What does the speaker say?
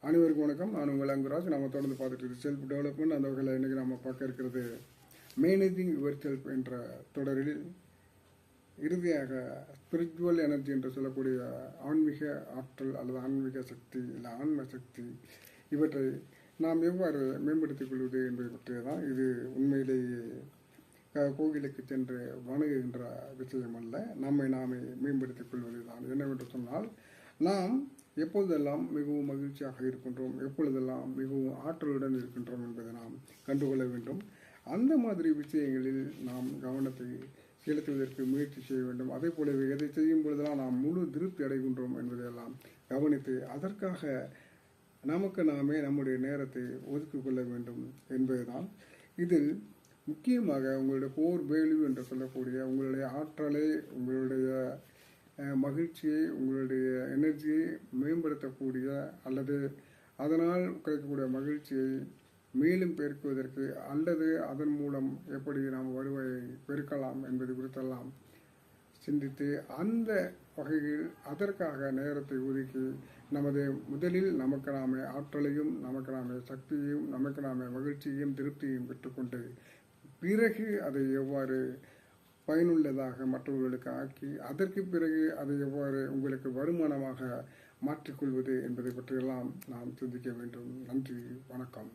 அனைவருக்கும் வணக்கம். நான் உங்கள் அங்குராஜ். நம்ம தொடர்ந்து பார்த்துட்டு செல்ஃப் டெவலப்மெண்ட். அந்த வகையில் இன்றைக்கி நம்ம பார்க்க இருக்கிறது மேனேஜிங் யுவர் செல்ஃப் என்ற தொடரில் இறுதியாக ஸ்பிரிச்சுவல் எனர்ஜி என்று சொல்லக்கூடிய ஆன்மீக ஆற்றல் அல்லது ஆன்மீக சக்தி இல்லை ஆன்ம சக்தி, இவற்றை நாம் எவ்வாறு மேம்படுத்திக் கொள்வது என்பதை பற்றியதான். இது உண்மையிலேயே கோவிலுக்கு சென்று வணங்குகின்ற விஷயம் அல்ல, நம்மை நாமே மேம்படுத்திக் கொள்வது தான். என்னவென்று சொன்னால், நாம் எப்பொழுதெல்லாம் மிகவும் மகிழ்ச்சியாக இருக்கின்றோம், எப்பொழுதெல்லாம் மிகவும் ஆற்றலுடன் இருக்கின்றோம் என்பதை நாம் கண்டுகொள்ள வேண்டும். அந்த மாதிரி விஷயங்களில் நாம் கவனத்தை செலுத்துவதற்கு முயற்சி செய்ய வேண்டும். அதே போலவே எதை செய்யும் பொழுதெல்லாம் நாம் முழு திருப்தி அடைகின்றோம் என்பதையெல்லாம் கவனித்து அதற்காக நமக்கு நாமே நம்முடைய நேரத்தை ஒதுக்கிக் கொள்ள வேண்டும் என்பதுதான். இதில் முக்கியமாக உங்களுடைய கோர் வேல்யூ என்று சொல்லக்கூடிய உங்களுடைய ஆற்றலை, உங்களுடைய மகிழ்ச்சியை, உங்களுடைய எனர்ஜியை மேம்படுத்தக்கூடிய அல்லது அதனால் கிடைக்கக்கூடிய மகிழ்ச்சியை மேலும் பெருக்குவதற்கு அல்லது அதன் மூலம் எப்படி நாம் வருவாயை பெருக்கலாம் என்பது குறித்தெல்லாம் சிந்தித்து அந்த வகையில் அதற்காக நேரத்தை ஒதுக்கி முதலில் நமக்கு நாமே ஆற்றலையும் நமக்கு நாமே சக்தியையும் நமக்கு நாமே மகிழ்ச்சியையும் திருப்தியையும் பெற்றுக்கொண்டு பிறகு அதை எவ்வாறு பயனுள்ளதாக மற்றவர்களுக்கு ஆக்கி அதற்கு பிறகு அதை எவ்வாறு உங்களுக்கு வருமானமாக மாற்றிக்கொள்வது என்பதை பற்றியெல்லாம் நாம் சிந்திக்க வேண்டும். நன்றி, வணக்கம்.